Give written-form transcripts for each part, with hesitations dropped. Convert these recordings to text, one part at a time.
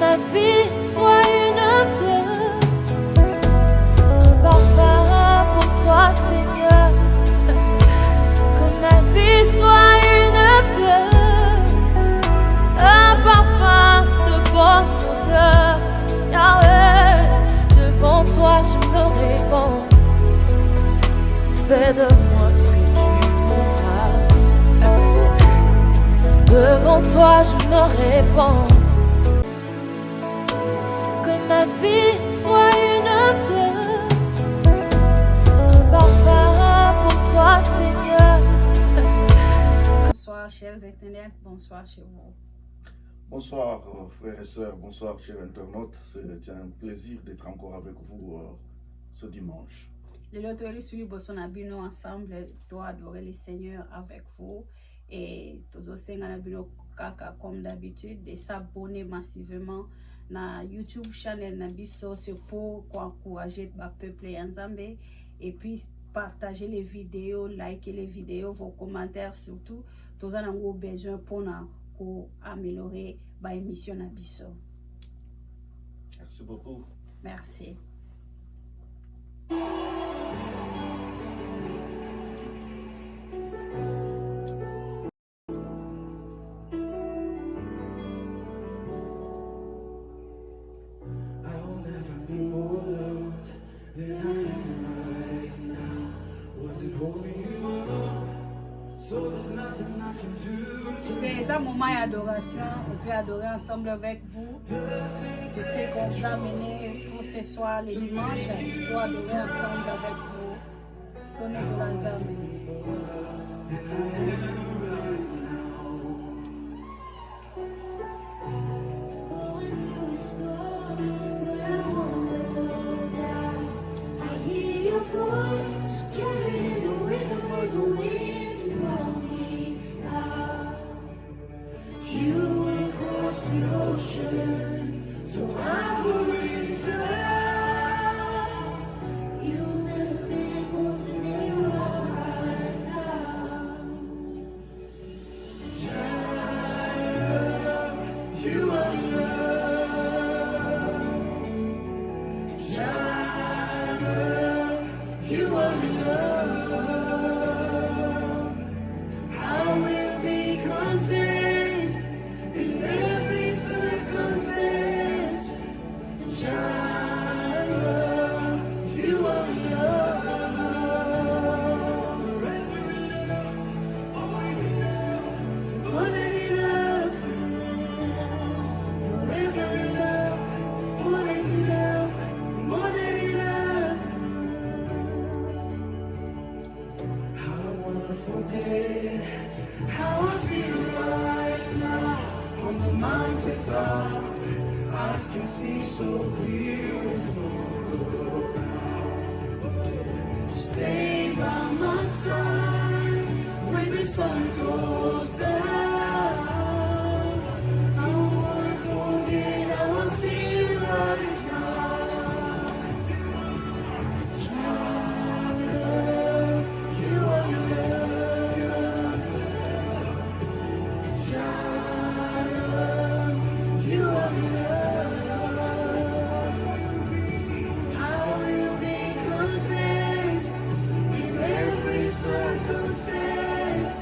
ma vie soit une fleur, un parfum pour toi, Seigneur. Que ma vie soit une fleur, un parfum de bonne odeur. Yahweh, devant toi je me répands. Fais de moi ce que tu voudras. Devant toi je me répands. Que ma vie soit une fleur, un parfum pour toi, Seigneur. Bonsoir chers internautes, bonsoir chez vous. Bonsoir frères et sœurs, bonsoir chers internautes. C'est un plaisir d'être encore avec vous ce dimanche. Le lotori sur Bolsonaro ensemble doit adorer le Seigneur avec vous et tous aussi kaka comme d'habitude de s'abonner massivement na YouTube channel na biso, c'est pour encourager le peuple Nzambe et puis partager les vidéos, liker les vidéos, vos commentaires surtout. Tous en avons besoin pour améliorer l'émission na biso. Merci beaucoup. Merci. C'est un moment d'adoration, on peut adorer ensemble avec vous. C'est qu'on vous a mené pour ce soir, le dimanche, pour adorer ensemble avec vous. Donnez-vous la so I wouldn't drown. You've never been closer than you are right now. Jireh, you are love. Jireh, you are love. I will be content in every circumstance. Jireh, you are love. Forever in love, always in love, more than enough. Forever in love, always in love, more than enough. I don't wanna forget how I feel right now on the mountaintop. I can see so clear there's no look around. Stay by my side when the sun goes down. I don't wanna forget how I feel right now. Jireh, you are love. Jireh, you are love. I will be content in every circumstance.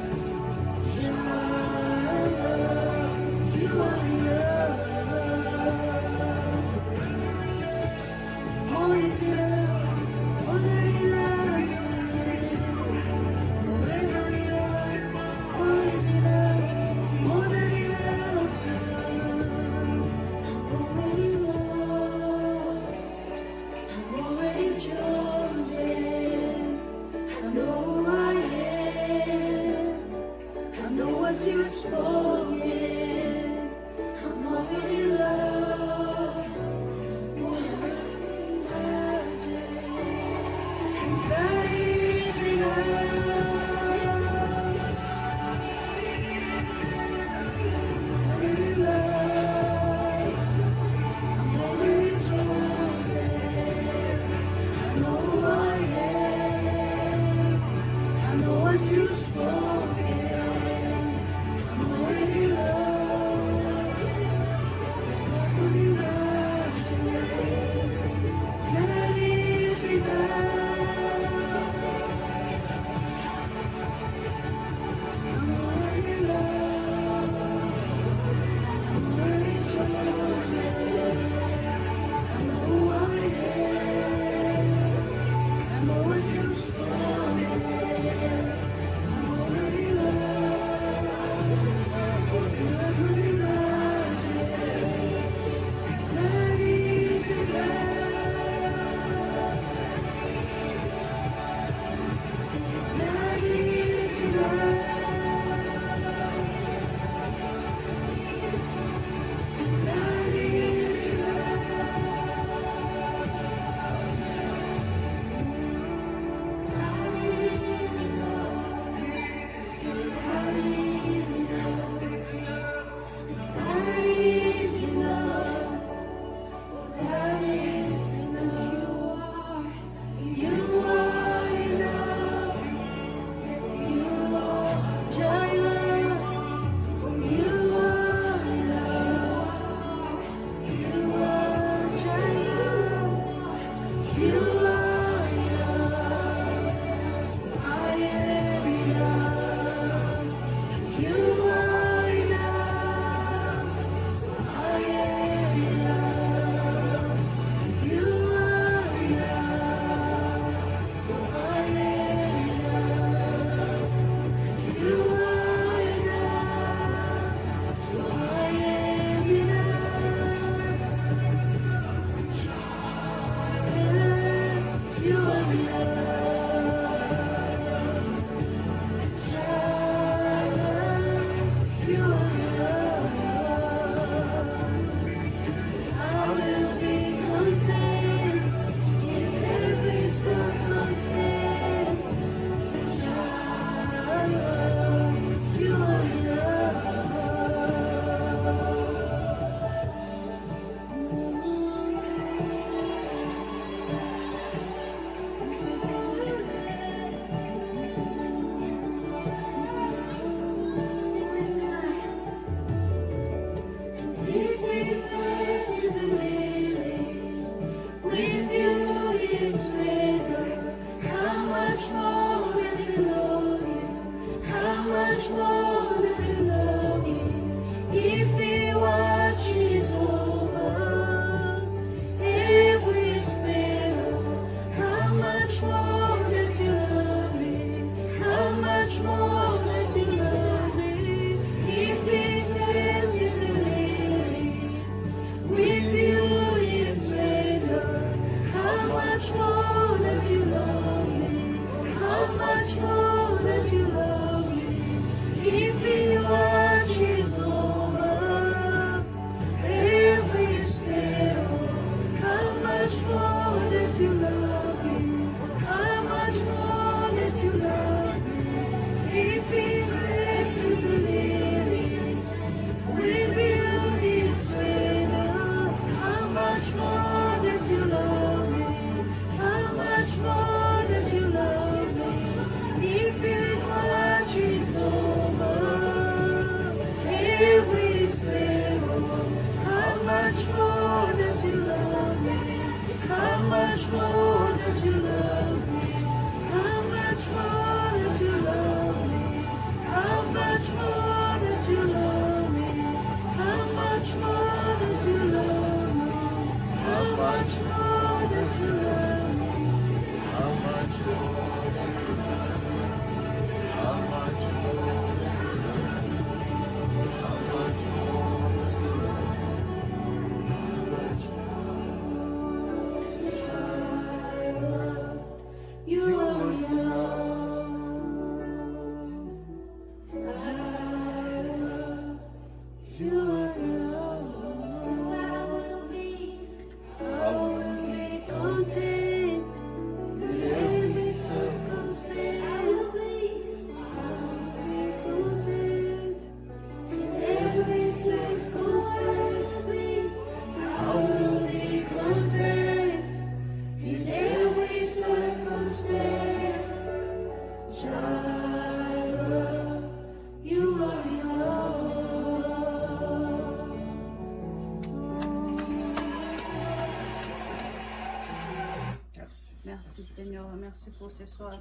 Merci Seigneur, merci pour ce soir.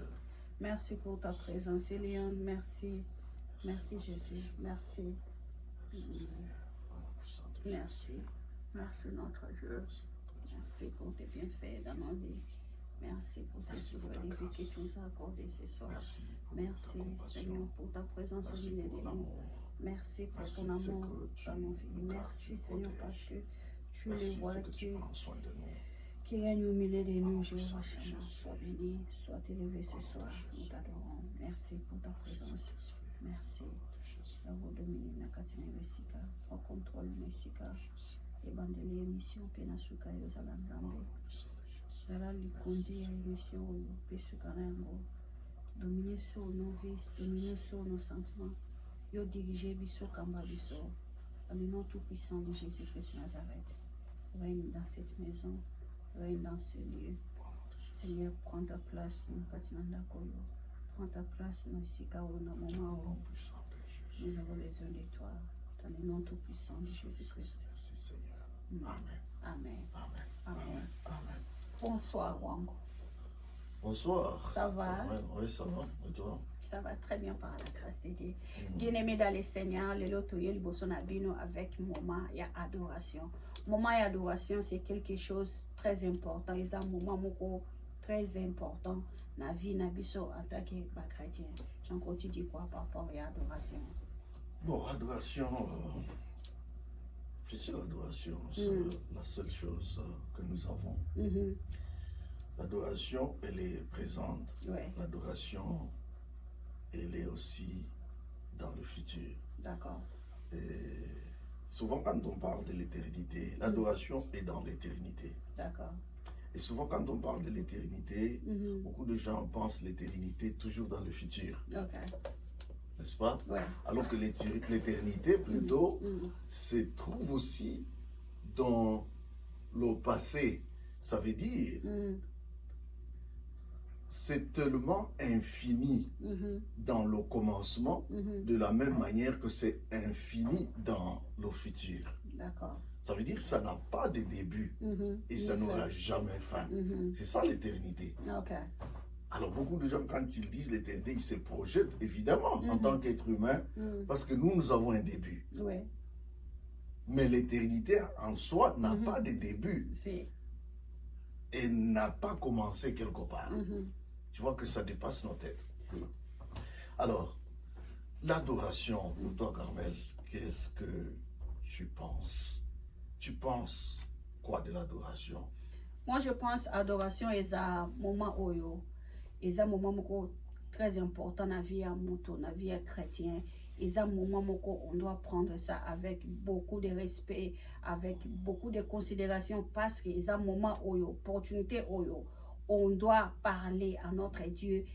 Merci pour ta présence, Eliane. Merci. Merci Jésus. Merci. Merci. Merci notre Dieu. Merci pour tes bienfaits dans nos vies. Merci pour ces souffrances que tu nous as accordées ce soir. Merci Seigneur pour ta présence au milieu de nous. Merci pour ton amour dans nos vies. Merci Seigneur parce que tu les vois qui règne au milieu de nous. Jéhovah Shammah, sois béni, sois élevé ce soir. Nous t'adorons. Merci pour ta présence. Merci. La voix de Mini Katina Messika, au contrôle Messika, et bandeli émission Penasuka Yosalandrambe. Zala Likondi émission Pesukarango. Dominer sur nos vies, dominer sur nos sentiments. Yo diriger Bisso Kamba Bisso. Dans le nom tout-puissant de Jésus-Christ Nazareth. Règne dans cette maison, règne dans ce lieu. Seigneur, prends ta place dans Katinanda Koyo. Prends ta place dans Sika ou dans le moment où nous avons besoin de toi. Dans le nom tout-puissant de Jésus-Christ. Merci Seigneur. Amen. Amen. Amen. Amen. Bonsoir, Wango. Bonsoir. Ça va? Oui, ça va. Et toi? Ça va très bien par la grâce de Dieu. Bien-aimé dans le Seigneur, le lotoye, le bosonabino avec moment et adoration. Moment et adoration, c'est quelque chose de très important. Et c'est un moment très important dans la vie en tant que chrétien. J'en continue quoi par rapport à l'adoration? Bon, adoration, je sais l'adoration, c'est la seule chose que nous avons. L'adoration, elle est présente. Ouais. L'adoration, elle est aussi dans le futur. D'accord. Et souvent, quand on parle de l'éternité, l'adoration est dans l'éternité. D'accord. Et souvent, quand on parle de l'éternité, beaucoup de gens pensent l'éternité toujours dans le futur. Ok. N'est-ce pas? Ouais. Alors que l'éternité, plutôt, se trouve aussi dans le passé. Ça veut dire, c'est tellement infini dans le commencement, de la même manière que c'est infini dans le futur. D'accord. Ça veut dire que ça n'a pas de début et ça n'aura jamais fin. C'est ça l'éternité. Ok. Alors beaucoup de gens, quand ils disent l'éternité, ils se projettent évidemment en tant qu'être humain parce que nous avons un début. Ouais. Mais l'éternité en soi n'a pas de début. Et n'a pas commencé quelque part. Tu vois que ça dépasse nos têtes. Alors, l'adoration, pour toi, Carmel, qu'est-ce que tu penses? Tu penses quoi de l'adoration? Moi, je pense adoration est un moment oyo. C'est un moment très important dans la vie à moto, dans la vie chrétienne. C'est un moment où on doit prendre ça avec beaucoup de respect, avec beaucoup de considération, parce que c'est un moment oyo, opportunité oyo. On doit parler à notre Dieu.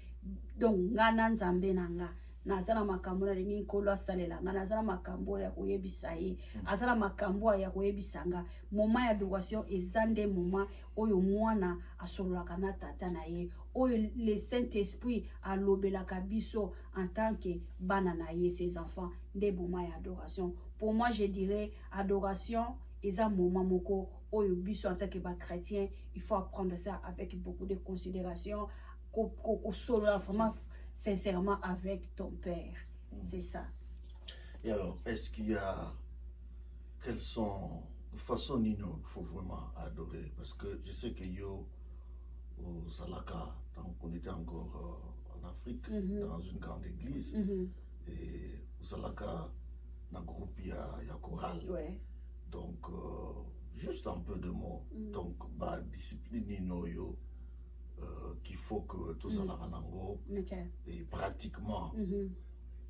Donc, ngana nzambe nanga. Nazala makambo na lingi nkolo asalela nga nazala makambo ya koyebisa ye azala makambo ya koyebisanga moment ya adoration ezande moment oyo mwana asololaka na tata na ye oyo le Saint-Esprit alobelaka biso en tant que bana na ye ses enfants nde moment ya adoration. Pour moi je dirais adoration est un moment moko oyo biso en tant que chrétien il faut apprendre ça avec beaucoup de considération ko solola vraiment sincèrement avec ton Père. C'est ça. Et alors, est-ce qu'il y a... Quelles sont les façons qu'il faut vraiment adorer? Parce que je sais que yo, au Salaka, tant qu'on était encore en Afrique, dans une grande église, et au Salaka, dans le groupe, il y a chorale. Ouais. Donc, juste un peu de mots. Donc, bah, discipline yo. Qu'il faut que tout ça et pratiquement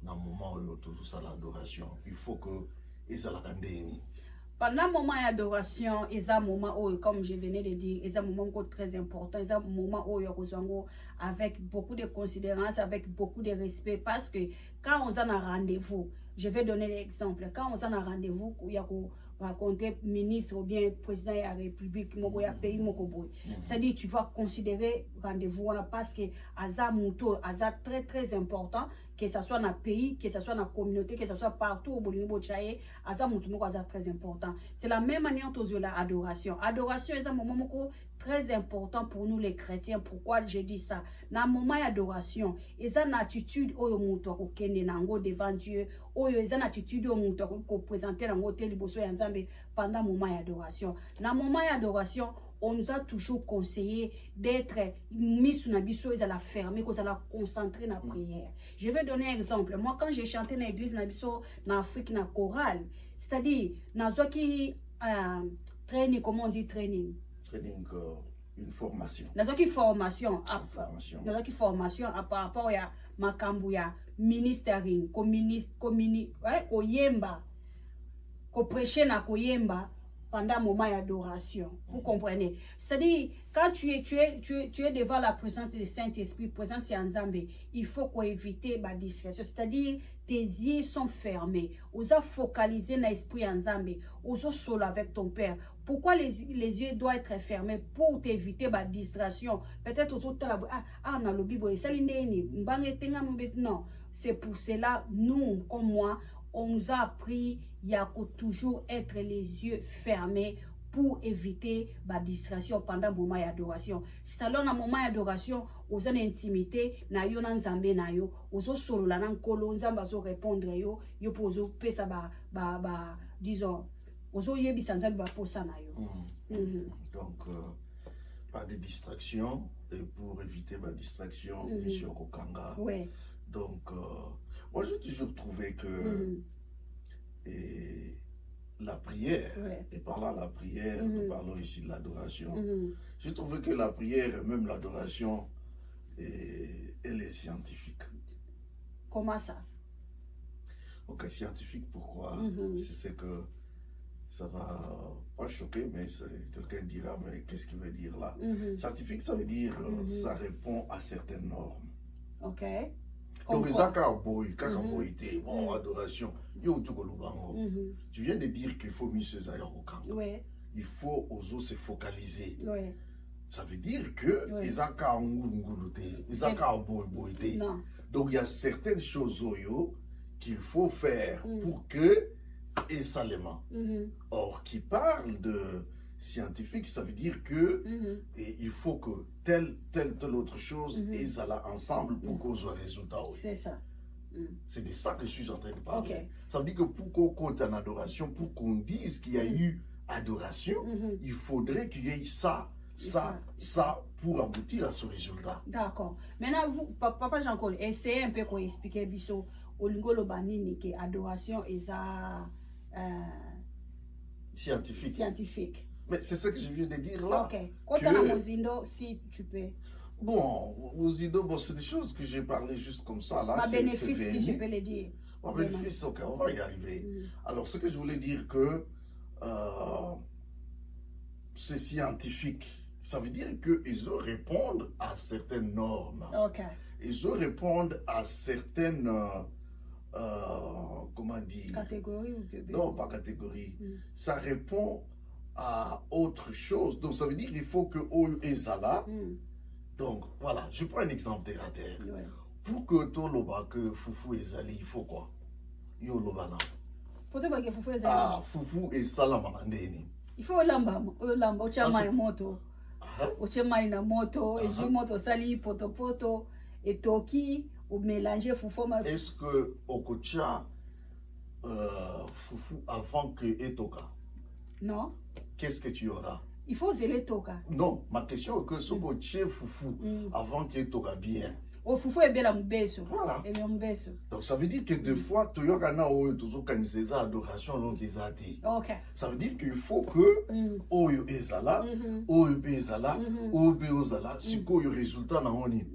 dans le moment où tout ça l'adoration il faut que ça la pendant le moment d'adoration c'est un moment où comme je venais de dire c'est un moment très important c'est un moment où avec beaucoup de considération avec beaucoup de respect parce que quand on a un rendez-vous je vais donner l'exemple quand on a un rendez-vous il y a raconter ministre ou bien président de la République, mon pays, mon boy. C'est-à-dire tu vas considérer rendez-vous parce que Aza Mouto, Aza très très important que ce soit dans le pays, que ce soit dans la communauté, que ce soit partout au Bolingo Tchaye, c'est très important. C'est la même manière que l'adoration. Adoration est un moment très important pour nous les chrétiens. Pourquoi j'ai dit ça? Dans le moment d'adoration, il y a une attitude devant Dieu, il y a une attitude qu'on présente pendant le moment d'adoration. Dans le moment d'adoration, on nous a toujours conseillé d'être mis sur la biso et la fermer, qu'on la concentrer dans la prière. Je vais donner un exemple. Moi, quand j'ai chanté dans l'église, dans l'Afrique, dans la chorale, c'est-à-dire, dans qui training, comment on dit training? Training, une formation. Dans une formation. Dans une formation, par rapport à Makambouya, ministering, koyemba, ko prêcher na koyemba. Pendant un moment d'adoration. Vous comprenez? C'est-à-dire, quand tu es devant la présence du Saint-Esprit, présence en Zambé, il faut éviter la distraction. C'est-à-dire, tes yeux sont fermés. Vous avez focalisé l'esprit en Zambé. Vous êtes seul avec ton Père. Pourquoi les yeux doivent être fermés? Pour t'éviter la distraction. Peut-être vous êtes là, on a le Bible, non. C'est pour cela, nous, comme moi, on nous a appris, il y a toujours être les yeux fermés pour éviter la distraction pendant le moment d'adoration. C'est alors dans le moment d'adoration, vous avez une intimité, vous avez un zambé, vous avez solo la nkolo, vous avez répondre, vous pouvez pesa disons, vous avez bisanza ba posa na yo. Donc pas de distraction et pour éviter la distraction, monsieur Kokanga. Ouais. Donc moi j'ai toujours trouvé que et la prière, et par là la prière, nous parlons ici de l'adoration. J'ai trouvé que la prière, même l'adoration, elle est scientifique. Comment ça? Ok, scientifique, pourquoi? Je sais que ça va pas choquer, mais quelqu'un dira, mais qu'est-ce qu'il veut dire là? Scientifique, ça veut dire, ça répond à certaines normes. Ok. Donc, bon, adoration. Tu viens de dire qu'il faut mieux il faut oser se focaliser. Ça veut dire que donc il y a certaines choses qu'il faut faire pour que et salement. Or, qui parle de scientifique, ça veut dire que et il faut que telle autre chose et ça là ensemble pour qu'on soit résultat. C'est ça. C'est de ça que je suis en train de parler. Ça veut dire que pour qu'on compte en adoration, pour qu'on dise qu'il y a eu adoration, il faudrait qu'il y ait ça pour aboutir à ce résultat. D'accord. Maintenant, vous, Papa Jean-Claude, essayez un peu qu'on explique biso au lingolo banini que adoration est ça scientifique. Mais c'est ce que je viens de dire là. Ok. Quand on a Mozindo, si tu peux. Bon, Mozindo, c'est des choses que j'ai parlé juste comme ça là. Ma bénéfice, si je peux le dire. Ma bénéfice, ok, on va y arriver. Alors, ce que je voulais dire que c'est scientifique. Ça veut dire qu'ils répondent à certaines normes. Ok. Ils répondent à certaines comment dire? Catégorie ou que... Non, pas catégorie. Ça répond à autre chose. Donc, ça veut dire qu'il faut que Oyo et Zala. Donc, voilà, je prends un exemple terre à terre. Pour que tout le monde, que Foufou et Zali, il faut quoi? Yo Lobana. Faut que Foufou et Zali. Ah, Foufou et Salamandeni. Il faut lamba, ochama et moto. Ochama et moto, et je moto sali, poto, et toki, ou mélanger Foufou. Est-ce que Okocha Foufou avant que Etoka? Non. Qu'est-ce que tu auras? Il faut zéler Toka. Non, ma question est que ce que tu es Foufou avant que Etoka bien. Oh, Foufou est bien mbeso. Voilà. Et bien mbeso. Donc ça veut dire que des fois, tu as adoration donc les athées. Ok. Ça veut dire qu'il faut que Oyo Ezala, Oyo Bezala, Oyo Beozala, si quoi le résultat na oni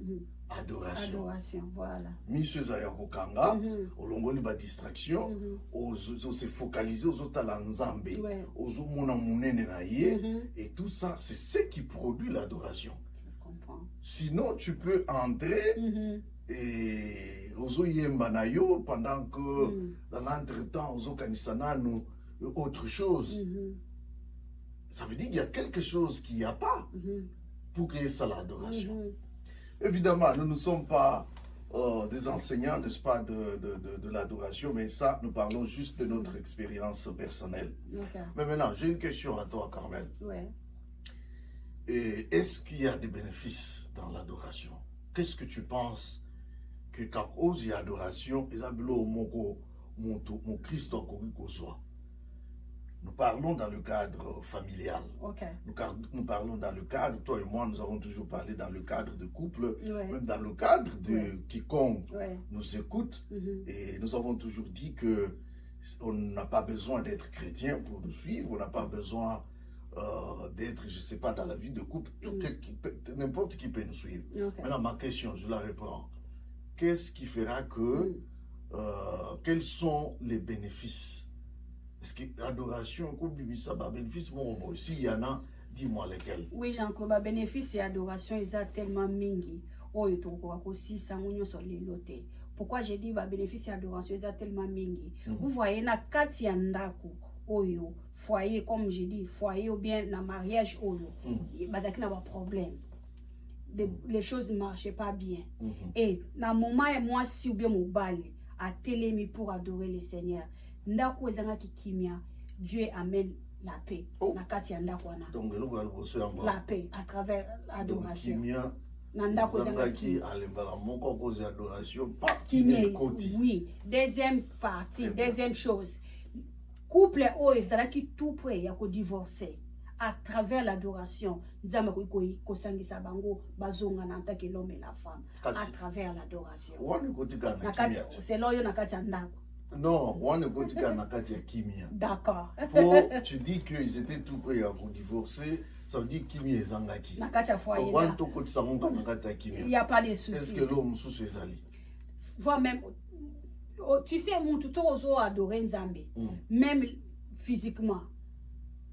adoration. Adoration, voilà. Monsieur Zayako Kanga, au longo de la distraction, aux se focaliser aux autres nzambe, aux mona munene na ye, et tout ça, c'est ce qui produit l'adoration. Sinon, tu peux entrer et aux yemba na yo pendant que dans l'entretemps, aux kanisana nous autre chose. Ça veut dire qu'il y a quelque chose qu'il n'y a pas pour créer ça l'adoration. Évidemment, nous ne sommes pas des enseignants, n'est-ce pas, de l'adoration, mais ça, nous parlons juste de notre expérience personnelle. Okay. Mais maintenant, j'ai une question à toi, Carmel. Ouais. Et est-ce qu'il y a des bénéfices dans l'adoration? Qu'est-ce que tu penses que quand on dit adoration, mon Christ en soit? Nous parlons dans le cadre familial. Okay. Nous parlons dans le cadre, toi et moi, nous avons toujours parlé dans le cadre de couple, Ouais. même dans le cadre de quiconque Ouais. nous écoute. Mhm. Et nous avons toujours dit que on n'a pas besoin d'être chrétien pour nous suivre, on n'a pas besoin d'être, je ne sais pas, dans la vie de couple, n'importe qui peut nous suivre. Okay. Maintenant, ma question, je la reprends. Qu'est-ce qui fera que, quels sont les bénéfices? Est-ce que l'adoration, comme ça, va bénéfice, bon, s'il y en a, dis-moi lesquels. Oui, Jean-Claude, bénéfice et adoration, ils ont tellement mingi. Oh, ils ont aussi ça, on sur les lotés. Pourquoi j'ai dit bénéfice et adoration, ils ont tellement mingi. Vous voyez, na kati yandaku, oyo, foyer, comme j'ai dit, foyer ou bien na mariage, oyo, bazaki na ba problème. Les choses ne marchaient pas bien. Et na moment et moi, si ou bien mon bali, à télémi pour adorer le Seigneur. Ndako ezanga kimia, Dieu amène la paix. Na kati yandaku wana. Donc, nous allons encore la paix à travers l'adoration. Kimia, Nandako ezanga qui alembala mon corps adoration, pas kimia. Oui. Deuxième partie, deuxième chose. Couple o ezalaki tout près ya ko divorcer. À travers l'adoration, nzamba ko sangisa bango bazonga na ntaki l'homme et la femme. À travers l'adoration. C'est loyo na kati yandako. Non, on ne peut pas dire Kimia. D'accord. Tu dis qu'ils étaient tout prêts à vous divorcer, ça veut dire Kimia et Zangaki. Il n'y a pas de soucis. Est-ce que l'homme sous ses alliés? Vois même, tu sais, mon tout ozo adoré Nzambe, même physiquement.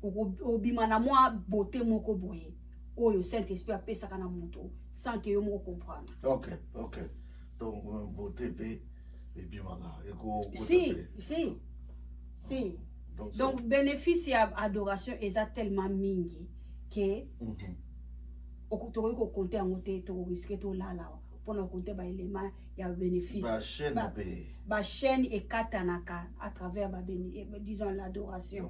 Au bimana moi beauté moko boye. Oyo Saint-Esprit a pesa kana moto sans que yo mo comprendre. OK. Donc beauté paix. Si. Donc, bénéfice et adoration est tellement mingi que tu peux compter en côté, tu risques tout là. Pour nous compter, il y a bénéfice. La chaîne est katanaka à travers, disons, l'adoration.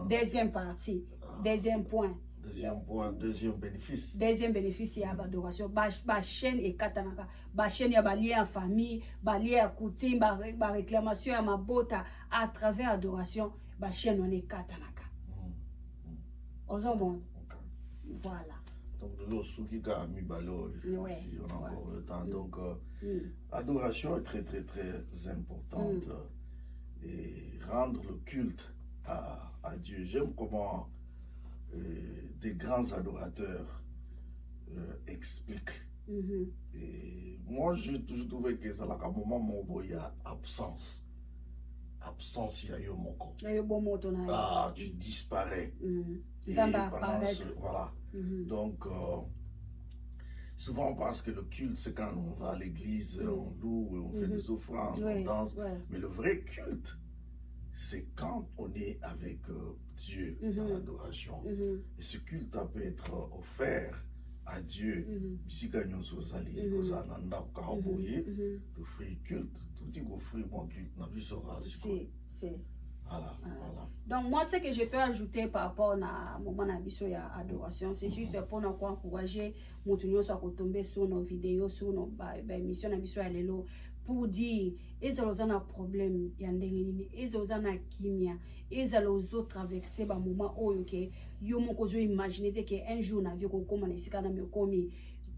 Deuxième partie, deuxième point. Deuxième bénéfice. Deuxième bénéfice, il y a l'adoration. La chaîne est katanaka. La chaîne, il y a lié en famille, lié à coutume, la réclamation, à ma botte, à travers l'adoration. La chaîne, on est katanaka. Voilà. Donc, de l'eau, sous qui a mis ballot, on a encore le temps. Donc, l'adoration est très, très, très importante. Et rendre le culte à Dieu. J'aime comment des grands adorateurs expliquent. Et moi, j'ai toujours trouvé que ça, à un moment où il y a absence, il y a eu mon corps. Tu disparais. Et pendant voilà. Donc, souvent on pense que le culte, c'est quand on va à l'église, on loue, on fait des offrandes, on danse. Mais le vrai culte, c'est quand on est avec Dieu dans l'adoration. Et ce culte peut être offert à Dieu. Si gagnons aux alliés, aux ananda, aux kaboye, tu fais culte, tout dit qu'on fait mon culte, n'a vu ça. Voilà. Donc moi, ce que je peux ajouter par rapport à moment d'adoration, c'est juste pour nous encourager, nous sommes tomber sur nos vidéos, sur nos émissions, pour dire, ils ont un problème, ils ont un chimia, ils ont traversé un moment où ils ont imaginé qu'un jour,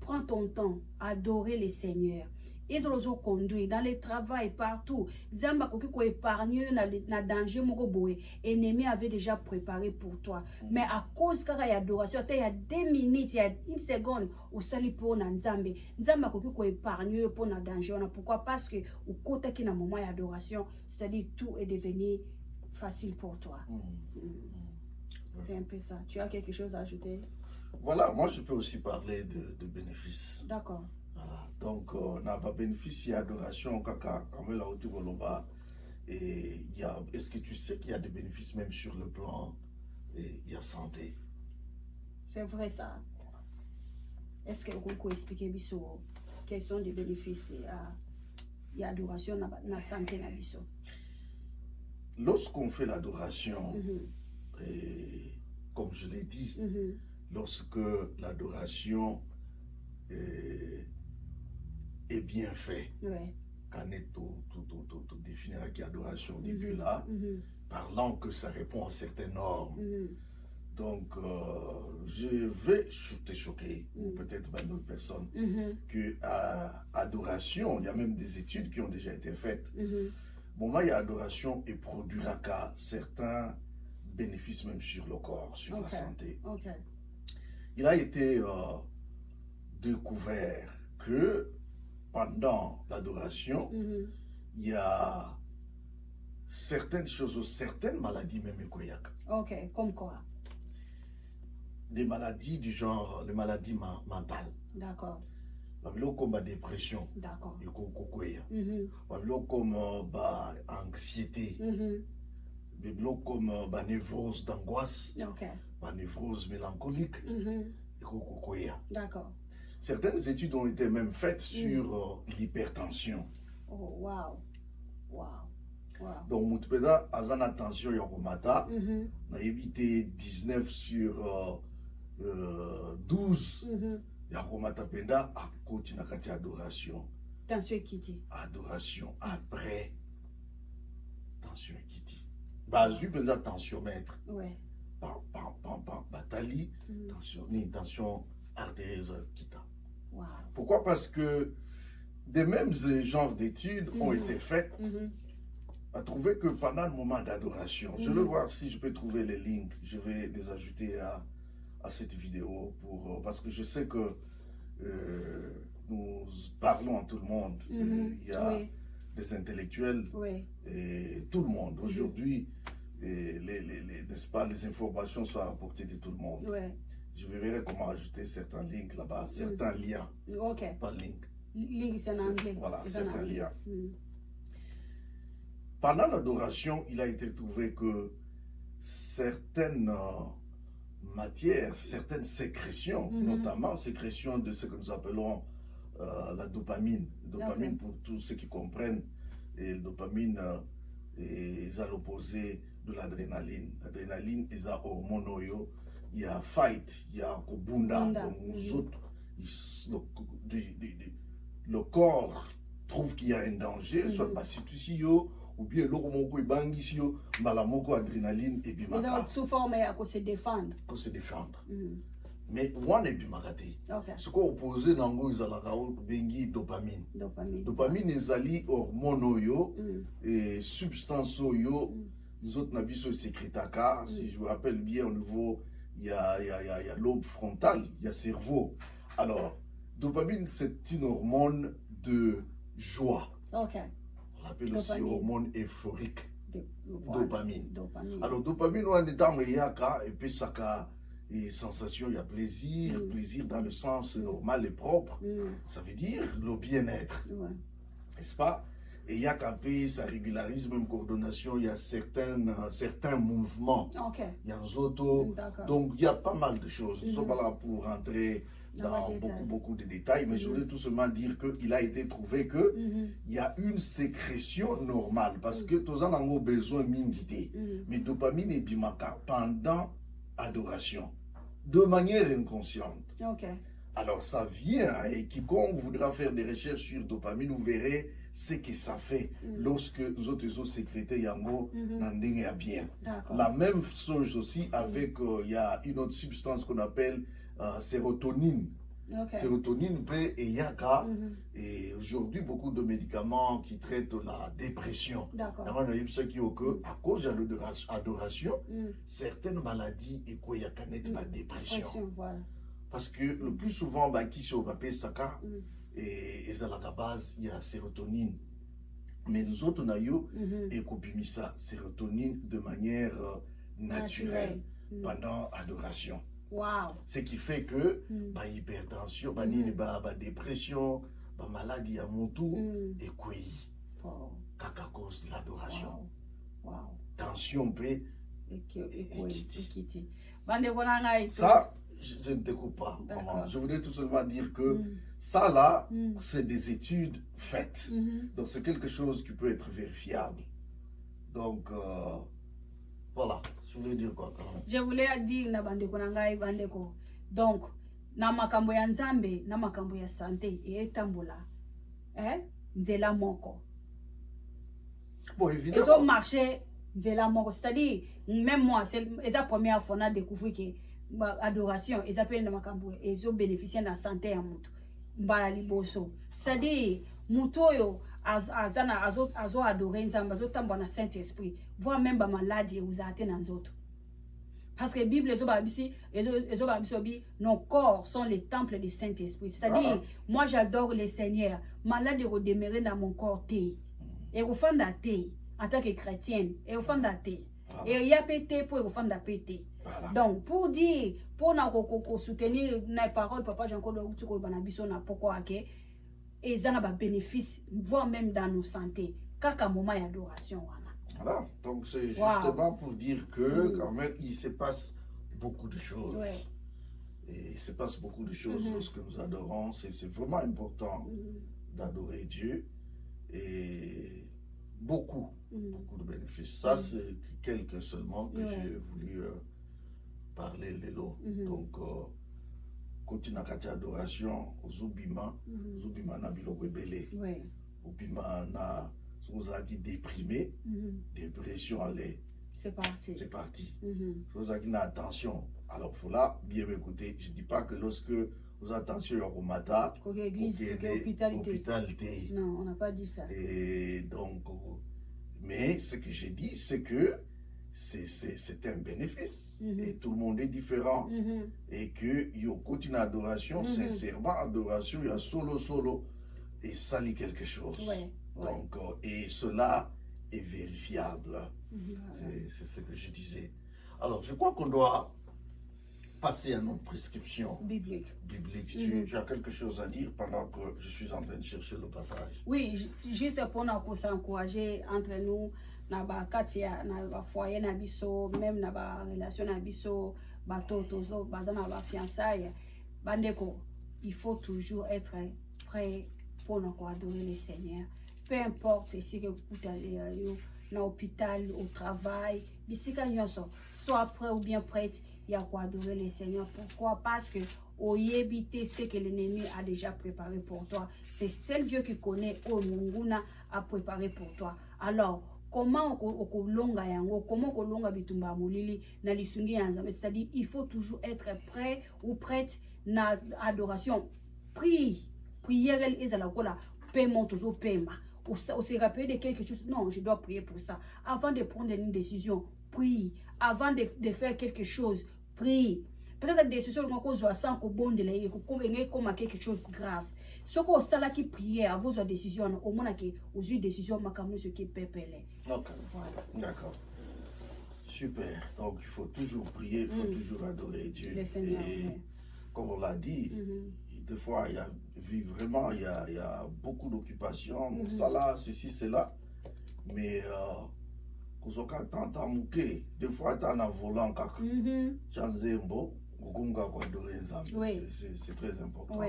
prends ton temps, adorer le Seigneur. Ils ont conduit dans le travail partout. Zamba ko épargné na danger moko boy. Ennemi avait déjà préparé pour toi. Mais à cause qu'il y a adoration, il y a 2 minutes, il y a 1 seconde au sali pour na Nzambe. Zamba ko épargné pour na danger. Pourquoi? Parce que au côté qui na moment d'adoration, c'est-à-dire tout est devenu facile pour toi. C'est un peu ça. Tu as quelque chose à ajouter? Voilà, moi je peux aussi parler de bénéfices. D'accord. Voilà. Donc, on a pas bénéficié d'adoration, et est-ce que tu sais qu'il y a des bénéfices même sur le plan et il y a santé? C'est vrai ça. Est-ce que vous pouvez expliquer biso? quels sont les bénéfices et adoration na santé na biso. Lorsqu'on fait l'adoration, et comme je l'ai dit, lorsque l'adoration est bien faite, quand on définit l'adoration au début là, parlant que ça répond à certaines normes. Donc, je vais te choquer, ou peut-être même d'autres personnes, que adoration, il y a même des études qui ont déjà été faites. Bon, moi, il y a adoration et produira qu'à certains bénéfices même sur le corps, sur la santé. Il a été découvert que pendant l'adoration, il y a certaines choses, certaines maladies même écoyaques. Comme quoi? Des maladies du genre, les maladies mentales. D'accord. Comme la dépression. D'accord. Comme anxiété. Comme névrose d'angoisse. Névrose mélancolique. D'accord. Certaines études ont été même faites sur l'hypertension. Oh, wow. Wow. Donc, Moutpeda, à une attention, Yoromata, on a évité 19 sur 12. Yoromata Penda, à côté de adoration. Tension équité. Adoration après. Tension équité. Basu, Penda, tensiomètre. Ouais. Batali, tension artérieuse quitta. Wow. Pourquoi? Parce que des mêmes genres d'études ont été faites à trouver que pendant le moment d'adoration, je vais voir si je peux trouver les links, je vais les ajouter à cette vidéo parce que je sais que nous parlons à tout le monde. Il y a des intellectuels et tout le monde. Aujourd'hui, n'est-ce pas, les informations sont à la portée de tout le monde. Je verrai comment ajouter certains links là-bas, certains liens. Pas link. Link, c'est en anglais. Voilà, certains liens. Pendant l'adoration, il a été trouvé que certaines matières, certaines sécrétions, notamment sécrétions de ce que nous appelons la dopamine. Dopamine, pour tous ceux qui comprennent, et la dopamine est à l'opposé de l'adrénaline. L'adrénaline est à hormone. Il y a fight, il y a kobunda, donc nous autres, le corps trouve qu'il y a un danger, soit par situation, ou bien l'ormoko et bangisio, malamoko adrénaline et bimaka. Donc, sous forme à se défendre. Pour se défendre. Mais on est bimakati. Ce qu'on oppose dans le zalakao bengi dopamine. Dopamine est ali hormone yo et substance yo. Les autres n'abusent sécrétaka. Si je me rappelle bien au niveau, il y a l'aube frontale, il y a cerveau. Alors, dopamine, c'est une hormone de joie. On l'appelle aussi hormone euphorique. Dopamine. Alors, dopamine, on est dans le yaka, et puis ça a des sensations, il y a plaisir, plaisir dans le sens normal et propre. Ça veut dire le bien-être. N'est-ce pas? Et il y a qu'un pays, ça régularise même coordination, il y a certains mouvements. Il y a un auto. Donc, il y a pas mal de choses. Nous ne sommes pas là pour rentrer dans beaucoup de détails, mais je voulais tout simplement dire qu'il a été trouvé qu'il y a une sécrétion normale, parce que tous en avons besoin d'immunité. Mais dopamine et bimaka pendant adoration, de manière inconsciente. Alors, ça vient, et quiconque voudra faire des recherches sur dopamine, vous verrez ce que ça fait lorsque nous autres sécrétés yango n'ending à bien. La même chose aussi avec il y a une autre substance qu'on appelle sérotonine. Sérotonine et yaka. Et aujourd'hui, beaucoup de médicaments qui traitent la dépression. À cause de l'adoration, certaines maladies et quoi yakanet la dépression. Parce que le plus souvent, qui se appelle Saka, et à la base, il y a sérotonine. Mais nous autres, on a eu ça, sérotonine de manière naturelle pendant l'adoration. Ce qui fait que hypertension, dépression, maladie à mon tour, et quoi, à cause de l'adoration. Tension, paix, et quitter. Ça, je ne te coupe pas, maman. D'accord. Je voulais tout simplement dire que ça là, Mm. c'est des études faites. Donc c'est quelque chose qui peut être vérifiable. Donc voilà, je voulais dire quoi quand même. Je voulais dire na bandeko na ngai bandeko. Donc na makambo ya nzambe na makambo ya santé etambola. Nzela moko. Bon, Ils évidemment. ont marché nzela moko, c'est-à-dire même moi c'est la première fois na découvrir que adoration ils appellent na makambo ils ont bénéficié de la santé ya mutu mbala liboso, c'est-à-dire mutu oyo azana azo adorer nzambe azo tamba na Saint-Esprit voire même ba maladie uzate na nzoto. Parce que la Bible, nos corps sont les temples du Saint-Esprit. C'est-à-dire, moi j'adore le Seigneur. Malade de redémarrer dans mon corps. Et au fond de en tant que chrétienne. Et au fond de et il y a pété pour au fond de pété. Donc, pour dire, pour nous soutenir les paroles, papa Jean-Claude Outuko Banabiso n'a pourquoi que et ça n'a pas bénéfice, voire même dans nos santé. Kaka moment d'adoration. Voilà, donc c'est justement pour dire que quand même il se passe beaucoup de choses. Ouais. Et il se passe beaucoup de choses lorsque nous adorons. C'est vraiment important d'adorer Dieu. Et beaucoup de bénéfices. Ça, c'est quelques seulement que j'ai voulu parler de l'eau. Donc, continue à adoration, Zubima na biloko ebele. Zubima na vous a dit déprimé, dépression, allez, c'est parti. C'est parti. Vous avez dit attention. Alors, il faut là bien m'écouter. Je ne dis pas que lorsque vous avez attention au matin, au hôpitalité. Non, on n'a pas dit ça. Et donc, mais ce que j'ai dit, c'est que c'est un bénéfice. Et tout le monde est différent. Et qu'il y a continue adoration, sincèrement, adoration, il y a solo, et ça lit quelque chose. Donc, et cela est vérifiable. C'est ce que je disais. Alors, je crois qu'on doit passer à notre prescription biblique. Tu as quelque chose à dire pendant que je suis en train de chercher le passage? Oui, juste pour nous s'encourager entre nous, dans le foyer, même dans la relation, dans la fiançailles. Il faut toujours être prêt pour nous adorer le Seigneur. Peu importe si vous êtes dans l'hôpital, au travail, soit prêt ou bien prête, il y a quoi adorer le Seigneur. Pourquoi? Parce que au yébité, ce que l'ennemi a déjà préparé pour toi. C'est seul Dieu qui connaît au Munguna a préparé pour toi. Alors, comment on longa yango, comment on longa bitumba molili na lisungi yanzame, c'est-à-dire il faut toujours être prêt ou prête na adoration. Prière elle est à la cola, paiement toujours paiement. On se rappelle de quelque chose, non, je dois prier pour ça. Avant de prendre une décision, prie. Avant de faire quelque chose, prie. Peut-être la décision qu'on doit sans qu'on bonde là, comme quelque chose de grave. Ce qu'on sait qui prier à vos décisions, au moins que aux décisions macamou ce qui peut peler. Ok. Voilà. D'accord. Super. Donc il faut toujours prier, il faut toujours adorer Dieu. Et comme on l'a dit, des fois il y a vraiment il y a beaucoup d'occupations, ça là, ceci, cela, mais des fois tu as un volant kaka, c'est très important.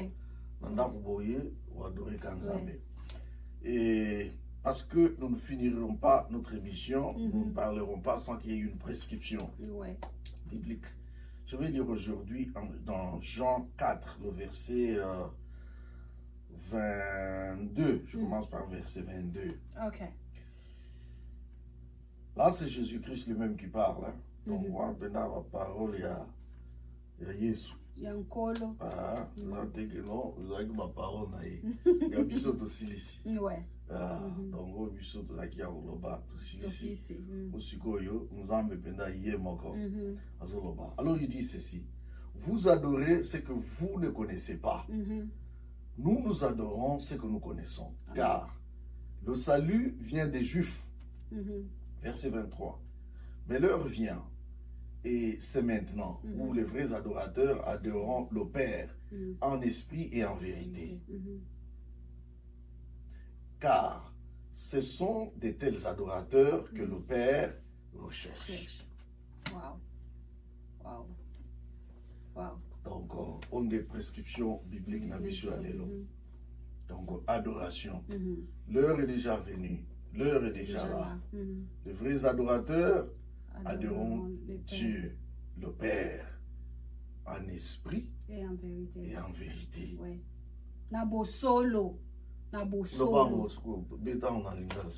Et parce que nous ne finirons pas notre émission, nous ne parlerons pas sans qu'il y ait une prescription biblique. Je vais lire aujourd'hui dans Jean 4, le verset 22. Je commence par verset 22. Ok. Là, c'est Jésus-Christ lui-même qui parle. Hein. Donc, moi, pendant la parole, il y a Jésus. Il y a un colo. Ah, là, dès que non, vous avez ma parole. Il y a Bissot aussi ici. Ouais. Donc, au Bissot, il y a Oloba aussi ici. Aussi, nous avons pendant hier, moko. Alors, il dit ceci. Vous adorez ce que vous ne connaissez pas. Nous adorons ce que nous connaissons. Car le salut vient des Juifs. Verset 23. Mais l'heure vient, et c'est maintenant, où les vrais adorateurs adoreront le Père en esprit et en vérité. Car ce sont de tels adorateurs que le Père recherche. Wow. Wow. Wow. des prescriptions bibliques na biso ya lelo. Donc adoration. L'heure est déjà venue. L'heure est déjà là. Les vrais adorateurs adoreront Dieu, le Père, en esprit et en vérité. Et en vérité. Ouais. Nabo solo. Nabo solo.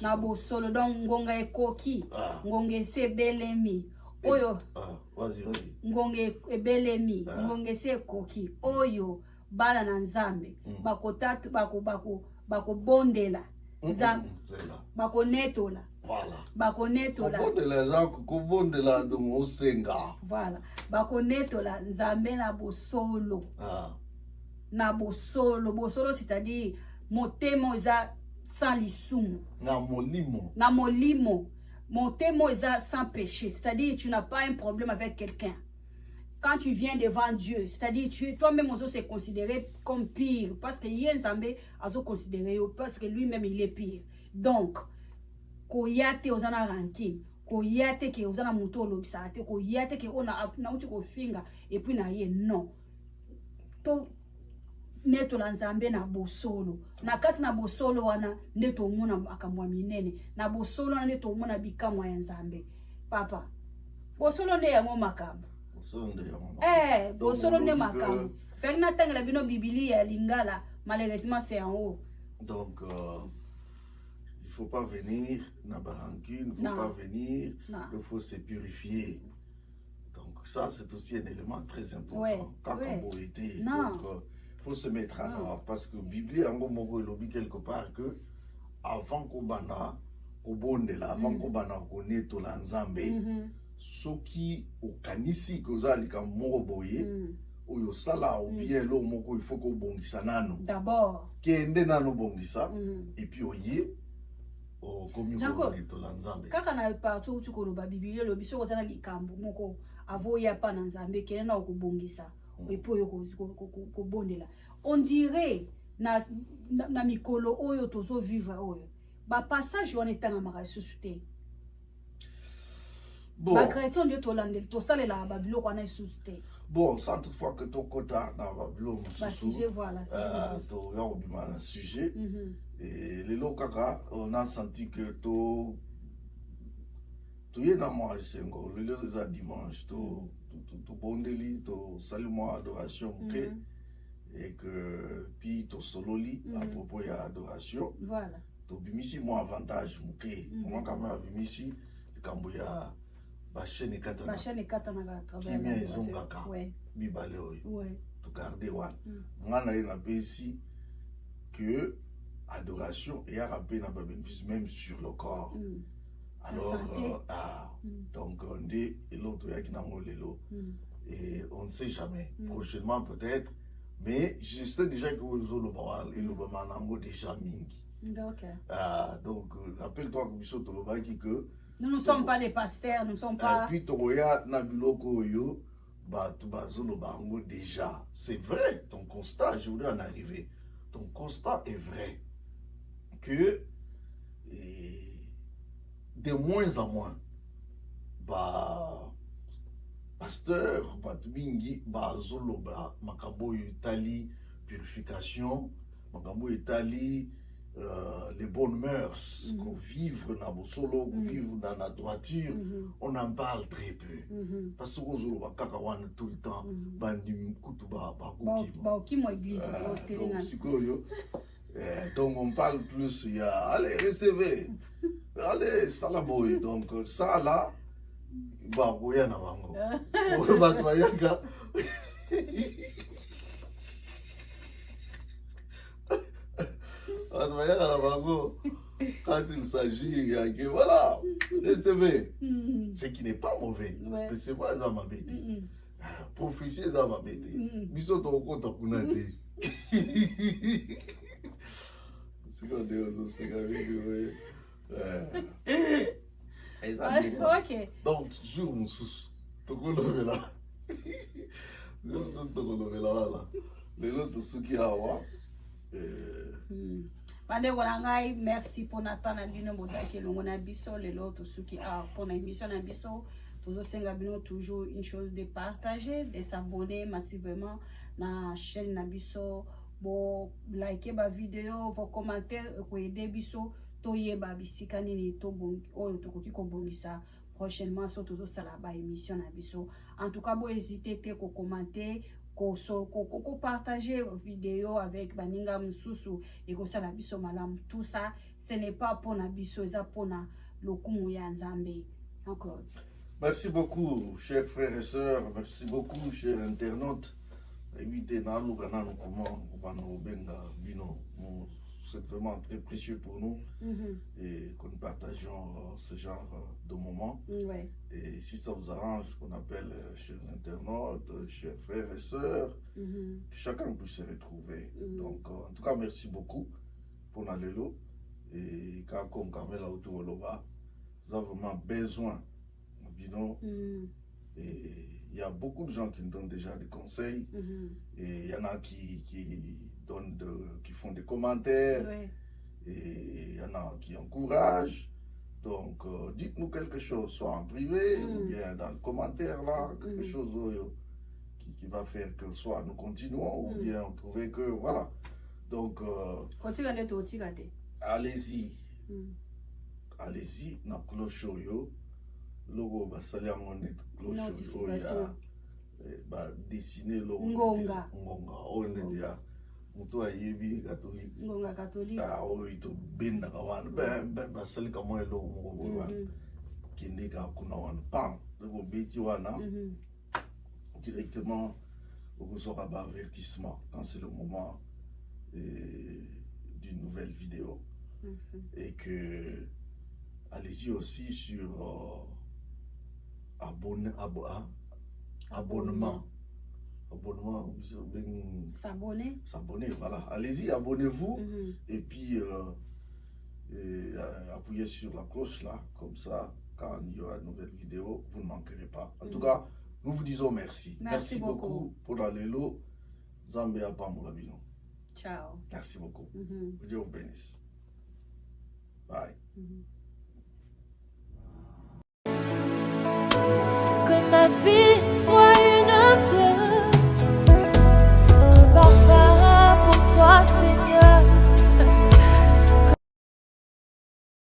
Nabo solo. Donc ngonga ekoki. Ngonga sebelemi. Oyo. Vas-y. Ngonge ebelemi. Ngonge se koki. Oyo. Bala na nzambe. Bakotatu bako bondela. Bako netola. Voilà. Bako netola. Bondela donc osenga. Voilà. Bako netola nzambe na bosolo. Na bosolo. Bosolo c'est-à-dire motemo eza sans lisumu. Na molimo. Na molimo. Motemo eza sans péché. C'est-à-dire tu n'as pas un problème avec quelqu'un. Quand tu viens devant Dieu, c'est-à-dire toi-même on se considérer comme pire parce que Yenzambe a se considéré parce que lui-même il est pire. Donc, koyate ozana ranking, koyate ke ozana muto lobisate, koyate ke ona uti ko finga et puis na ye non. To neto la nzambe na bosolo. Na kati na bosolo wana neto mona akamwa minene. Na bosolo na neto mona bikamwa ya nzambe. Papa, bosolo ne ya mo makambo. Bosolo ne makambo. Fait na tangela bino bibili ya lingala, malheureusement c'est en haut. Donc il faut pas venir na rancune, il faut pas venir, il faut se purifier. Donc ça c'est aussi un élément très important. Quand on peut aider, donc il faut se mettre en ordre parce que Bible en moko lobi quelque part que avant qu'on bana ko bondela, avant qu'on bana ko neto la nzambe. Soki okanisi kozali ka moko boye oyo sala ou bien lo moko il faut ko bongisa nano d'abord kende nano bongisa et puis oye o komiko to lanzambe kaka na partout tu ko lo ba bibili lo biso kozana likambo moko avoya pa na nzambe kende na ko bongisa et puis oyo ko bondela on dirait na mikolo oyo tozo vivre oyo ba passage on etanga maka susute. Bon, bon, sans toutefois que ton quota dans Babylone, un sujet, et les locaux, on a senti que tout est dans moi, c'est le dimanche, tout bon délit, tout salut moi, adoration, et que puis tout solo lit à propos de l'adoration, voilà. Tout bimisi moi avantage, moi quand même bimisi, le Cambouya. Bachene katana kimia ezongaka bibale oyo to garder wana ngana ina pesi que adoration et à rappeler na bénéfice même sur le corps alors donc on dit et l'autre yaki na molelo et on ne sait jamais prochainement peut-être mais je sais déjà que vous le bawal et le bamanango déjà mingi donc rappelle-toi que biso to lobaki que nous ne sommes pas des pasteurs, nous ne sommes pas... Et puis, Togoya, Nabiloko, Yo, Bazolo Bango déjà. C'est vrai, ton constat, je voudrais en arriver. Ton constat est vrai. Que, de moins en moins, pasteur, Batubingi, Bazolo, Makambo, Italie, purification, Makambo, Italie, les bonnes mœurs, qu'on vivre dans le solo, qu'on vivre dans la droiture, on en parle très peu. Parce que nous avons tout le temps, donc on parle plus, il y a, allez, recevez, allez, salaboy, donc ça là, bah, il y a quand il s'agit, voilà, recevez. Ce qui n'est pas mauvais. C'est pas ça ma bête. Prophétie, ça ma bête. Bisous ton compte à Kunate. C'est quand c'est ok. Donc, joue mon sous. Ton compte là. Les autres sous qui a Bandeko na ngai, merci pour Nathan na bino bozaki longo na biso lelo to suki pour na émission na biso tozosenga bino toujours une chose de partager, de s'abonner massivement na chaîne na biso, bo like ba vidéo, vos commentaires ko aider biso to yeba bisika nini to bon oyo tokoki ko bongisa prochainement so tozosala ba émission na biso. En tout cas, bo hésiter te ko commenter, ko partager vidéo avec baninga mususu et ko sala biso malam. Tout ça, ce n'est pas pour na biso, eza pour na lokumu ya Nzambe. Encore. Merci beaucoup, chers frères et sœurs. Merci beaucoup, chers internautes. Évitez c'est vraiment très précieux pour nous et que nous partageons ce genre de moments. Ouais. Et si ça vous arrange, qu'on appelle chers internautes, chers frères et sœurs, que chacun puisse se retrouver. Donc, en tout cas, merci beaucoup pour Nalélo. Et quand on camé là autour de l'Oba, nous avons vraiment besoin. Et il y a beaucoup de gens qui nous donnent déjà des conseils. Et il y en a qui font des commentaires. Ouais. Et il y en a qui encouragent. Donc, dites-nous quelque chose, soit en privé ou bien dans le commentaire là, quelque chose qui va faire que soit nous continuons ou bien on trouvait que voilà. Donc, allez-y. Allez-y, na cloche yo. Logo basali amone cloche yo ya ba dessiner logo ngonga on dia mutu ayebi catholique ngonga catholique o ito benda kawana basali kama logo moko wana kindika kuna wana pam logo beti wana directement au sera ba avertissement quand c'est le moment d'une nouvelle vidéo. Et que allez-y aussi sur abonnement. S'abonner, voilà. Allez-y, abonnez-vous et puis appuyez sur la cloche là, comme ça, quand il y aura une nouvelle vidéo, vous ne manquerez pas. En tout cas, nous vous disons merci. Merci beaucoup pour la Lelo. Zambia Pamulabino. Ciao. Merci beaucoup. Dieu vous bénisse. Bye. Que ma vie soit une fleur.